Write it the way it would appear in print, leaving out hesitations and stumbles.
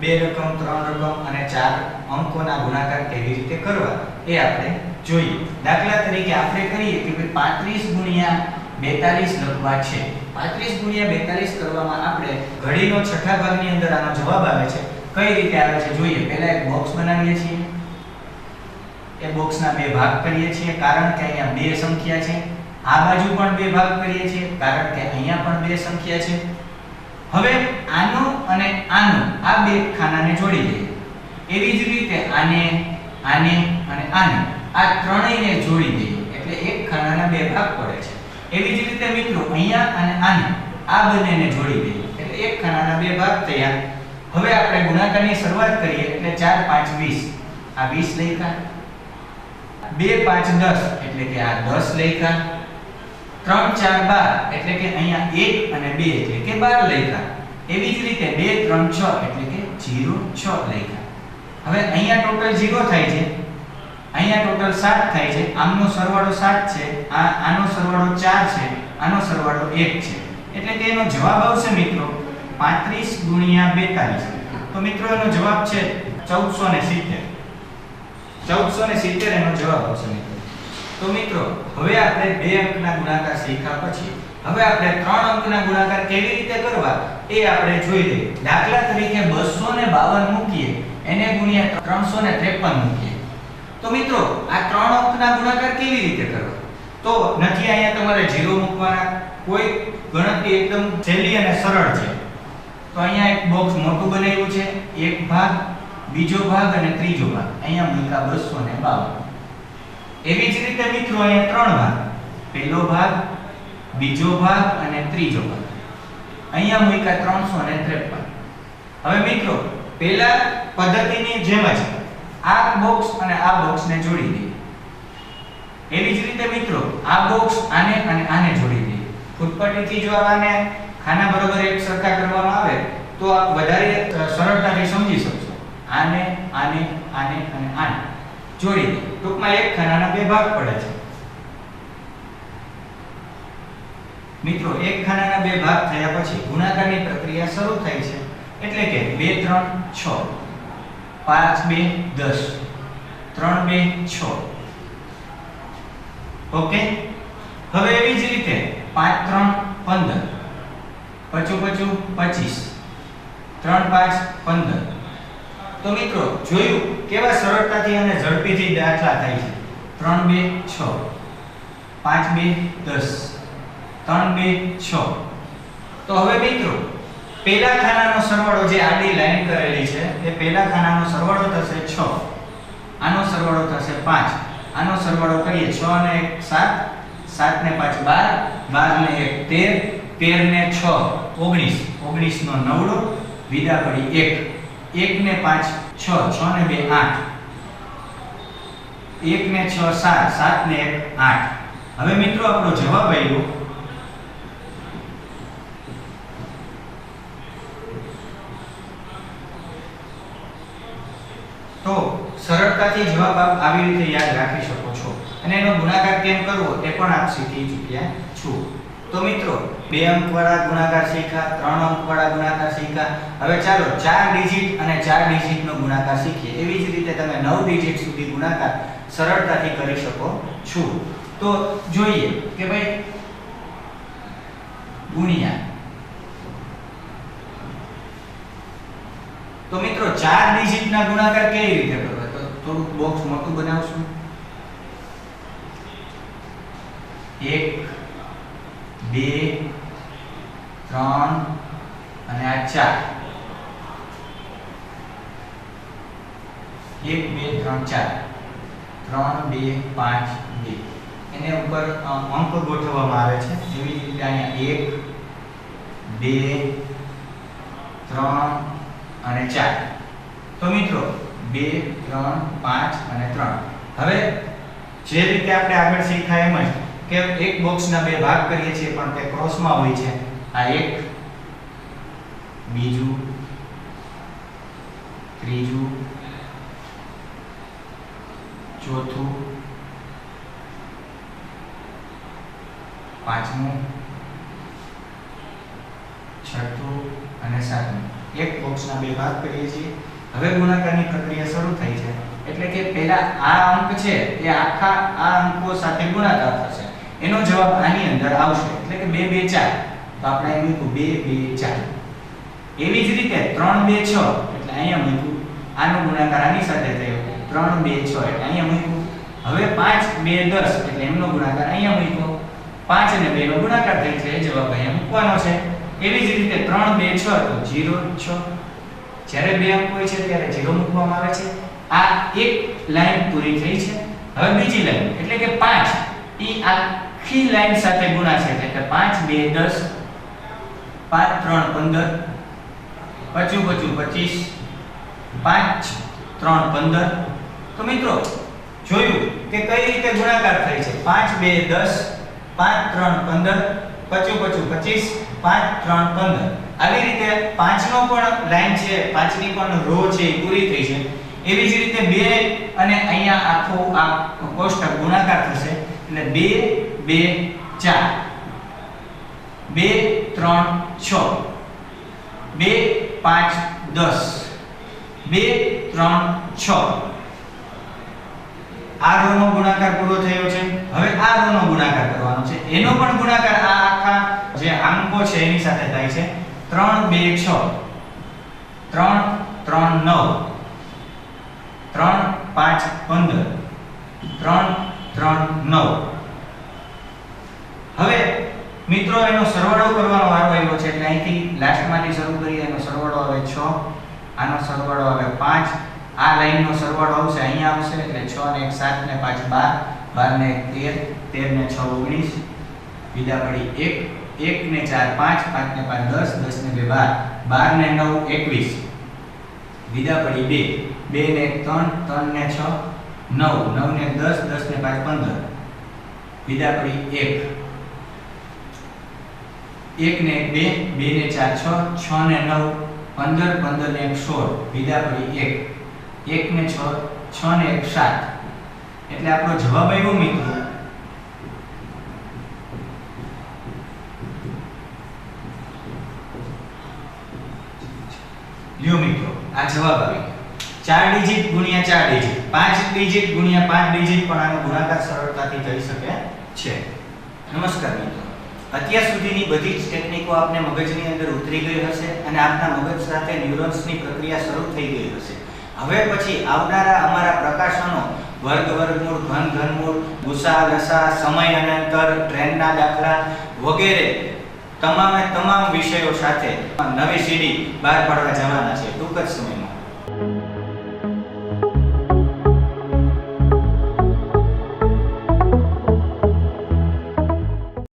બે રકમ, ત્રણ રકમ અને ચાર અંકોના ગુણાકાર કેવી રીતે કરવા એ આપણે જોઈએ. દાખલા તરીકે આપણે કરીએ કે ભાઈ 35 ગુણ્યા 42 લખવા છે. 35 ગુણ્યા 42 કરવામાં આપણે ઘડીનો છઠ્ઠા ભાગની અંદર આનો જવાબ આવે છે. કઈ રીતે આવે છે જોઈએ. પહેલા એક બોક્સ બનાવીએ છીએ. એ બોક્સના બે ભાગ કરીએ છીએ કારણ કે અહીંયા બે સંખ્યા છે. આ બાજુ પણ બે ભાગ કરીએ છીએ કારણ કે અહીંયા પણ બે સંખ્યા છે. હવે આનો અને આનો આ બે ખાનાને જોડી દઈએ. એવી જ રીતે આને, આને અને આને આ ત્રણેયને જોડી દઈએ એટલે એક ખાનાના બે ભાગ પડે છે. એવી જ રીતે મિત્રો અહીંયા અને આને આ બંનેને જોડી દઈએ એટલે એક ખાનાના બે ભાગ થયા. હવે આપણે ગુણાકારની શરૂઆત કરીએ એટલે 4 5 20 આ 20 લખ્યા. 2 5 10 એટલે કે આ 10 લખ્યા. 3 4 12 એટલે કે અહીંયા 1 અને 2 એટલે કે 12 લખ્યા. એવી જ રીતે 2 3 6 એટલે કે 0 6 લખ્યા. હવે અહીંયા ટોટલ 0 થાય છે, અહીંયા ટોટલ 7 થાય છે. આમનો સરવાળો 7 છે, આનો સરવાળો 4 છે, આનો સરવાળો 1 છે. એટલે કે એનો જવાબ આવશે મિત્રો 35 ગુણ્યા 42. તો મિત્રો એનો જવાબ છે 1470. 1470 એનો જવાબ આવશે મિત્રો. તો મિત્રો હવે આપણે બે અંકના ગુણાકાર શીખ્યા પછી હવે આપણે ત્રણ અંકના ગુણાકાર કેવી રીતે કરવા એ આપણે જોઈ લઈએ. દાખલા તરીકે 252 મૂકીએ એને ગુણ્યા 353 મૂકીએ. તો મિત્રો આ ત્રણ અંકના ગુણાકાર કેવી રીતે કરવા? તો નથી અહીંયા તમારે 0 મૂકવાના. કોઈ ગણતરી એકદમ સહેલી અને સરળ છે. તો અહીંયા એક બોક્સ મોટું બનાવ્યું છે. એક ભાગ, બીજો ભાગ અને ત્રીજો ભાગ. અહીંયા મૂક્યા 252. એવી જ રીતે મિત્રો અહીંયા ત્રણ ભાગ, પહેલો ભાગ, બીજો ભાગ અને ત્રીજો ભાગ. અહીંયા મૂક્યા 353. હવે મિત્રો પહેલા પદ્ધતિની જેમ જ આ બોક્સ અને આ બોક્સને જોડી દઈએ. એવી જ રીતે મિત્રો આ બોક્સ આને અને આને જોડી દઈએ. ફૂટપટ્ટીથી જો આને ખાના બરોબર એક સરખા કરવામાં આવે તો આપ વધારે સરળતાથી સમજી શકશો. આને આને આને અને આને જોડી દઈએ. ટૂંકમાં એક ખાનાના બે ભાગ પડે છે. મિત્રો એક ખાનાના બે ભાગ થયા પછી ગુણાકારની પ્રક્રિયા શરૂ થાય છે. એટલે કે 2 3 6, 5 2 10, 3 2 6. ઓકે. હવે એવી જ રીતે 5 3 15, 5 5 25, 3 5 15. તો મિત્રો જોયું કેવા સરળતાથી અને ઝડપીથી દાખલા થાય છે. 3 2 6, 5 2 10, 3 2 6. તો હવે મિત્રો પહેલા ખાનાનો સરવાળો જે આડી લાઈન કરેલી છે એ પહેલા ખાનાનો સરવાળો થશે 6, આનો સરવાળો થશે 5, આનો સરવાળો કરીએ 6 ને 1 7, 7 ને 5 12, 12 ને 1 13, 13 ને 6 19, 19 નો નવડો, વિદા પડી 1, 1 ને 5 6, 6 ને 2 8, 1 ને 6 7, 7 ને 1 8. હવે મિત્રો આપણો જવાબ આવ્યો તો સરળતાથી જવાબ આપ આવી રીતે યાદ રાખી શકો છો અને એનો ગુણાકાર કેમ કરવો એ પણ આપ શીખી ચૂક્યા છો. તો મિત્રો 2 અંકવાળા ગુણાકાર શીખ્યા, 3 અંકવાળા ગુણાકાર શીખ્યા. હવે ચાલો 4 ડિજિટ અને 4 ડિજિટનો ગુણાકાર શીખીએ. એવી જ રીતે તમે 9 ડિજિટ સુધી ગુણાકાર સરળતાથી કરી શકો છો. તો જોઈએ કે ભાઈ ગુણ્યા. તો મિત્રો 4 ડિજિટના ગુણાકાર કેવી રીતે કરવા? તો થોડું બોક્સ મોટું બનાવશું. 1 2 3 અને આ 4. 1 2 3 4, 3 2 5 2. એને ઉપર અંક ગોઠવવામાં આવે છે. એવી જ રીતે અહીંયા 1 2 3 અને 4. તો મિત્રો 2 3 5 અને 3. હવે જે રીતે આપણે આગળ શીખ્યા એમ જ કે એક બોક્સના બે ભાગ કરીએ છીએ પણ તે ક્રોસમાં હોય છે. આ એક, બીજું, ત્રીજું, ચોથું, પાંચમું, છઠ્ઠું અને સાતમું. એક એક બોક્સના બે ભાગ કરીએ છીએ. હવે ગુણાકારની પ્રક્રિયા શરૂ થઈ છે. એટલે કે પહેલા આ અંક છે એ આખા આ અંકો સાથે ગુણાકાર થશે. એનો જવાબ આની અંદર આવશે. એટલે કે 2 2 4. તો આપણે અહીં મૂક્યું 2 2 4. એવી જ રીતે 3 2 6 એટલે અહીંયા મૂક્યું. આનો ગુણાકાર આની સાથે થયો 3 2 6 એટલે અહીંયા મૂક્યું. હવે 5 2 10 એટલે એમનો ગુણાકાર અહીંયા મૂક્યો. 5 અને 2 નો ગુણાકાર થાય છે, જવાબ અહીંયા મૂકવાનો છે. એવી જ રીતે 3 2 6 તો 0 6. જ્યારે બે અંક હોય છે ત્યારે 0 મૂકવામાં આવે છે. આ એક લાઈન પૂરી થઈ છે. હવે બીજી લાઈન એટલે કે 5 ઈ આખી લાઈન સાથે ગુણાશે. એટલે 5 2 10 5 3 15 25 25 5 3 15. તો મિત્રો જોયું કે કઈ રીતે ગુણાકાર થાય છે. 5 2 10 5 3 15 25 25 5 3 15. આવી રીતે 5 નો પણ લાઈન છે, 5 ની પણ રો છે એ પૂરી થઈ છે. એવી જ રીતે 2 અને અહીંયા આખો આ કોષ્ટક ગુણાકાર થશે. એટલે 2 2 4 2 3 6 2 5 10 2 3 6. આ રો નો ગુણાકાર પૂરો થયો છે. હવે આ રો નો ગુણાકાર કરવાનો છે. એનો પણ ગુણાકાર આ આખા જે અંકો છે એની સાથે થાય છે. 3 2 6 3 3 9 3 5 15 3 3 9. હવે મિત્રો એનો સરવાળો કરવાનો વારો આવ્યો છે. એટલે અહીંથી લાસ્ટમાંથી શરૂ કરીએ. એનો સરવાળો આવે 6, આનો સરવાળો આવે 5, આ લાઈનનો સરવાળો આવશે અહીંયા આવશે. એટલે 6 ને 1 7 ને 5 12, 12 ને 1 13, 13 ને 6 19, વિદા પડી 1, 1 ને 4 5, 5 ને 5 10, 10 ને 2 12, 12 ને 9 21, વિદા પડી 2, 2 ને 1 3, 3 ને 6 9, 9 ને 10, 10 ને 5 15, વિદા પડી 1, 1 ને 2, 2 ને 4 6, 6 ને 9 15, 15 ને 1 16, વિદા પડી 1, 1 ને 6, 6 ને 1 7. એટલે આપણો જવાબ આવ્યો મિત્રો લ્યો મિત્રો આ જવાબ આવી 4 ડિજિટ ગુણ્યા 4 ડિજિટ, 5 ડિજિટ ગુણ્યા 5 ડિજિટ પણ આનો ગુણાકાર સરળતાથી થઈ શકે છે. નમસ્કાર મિત્રો, અત્યાર સુધીની બધી જ ટેકનિકો આપને મગજની અંદર ઉતરી ગઈ હશે અને આપના મગજ સાથે ન્યુરોન્સની પ્રક્રિયા શરૂ થઈ ગઈ હશે. હવે પછી આવનારા અમારા પ્રકાશનો વર્ગ વર્ગમૂળ, ઘન ઘનમૂળ, ગુસા લસા, સમય અનંતર, ટ્રેનના દાખલા વગેરે તમામે તમામ વિષયો સાથે નવી સીડી બહાર પાડવા જવાના છે ટૂંક જ સમયમાં.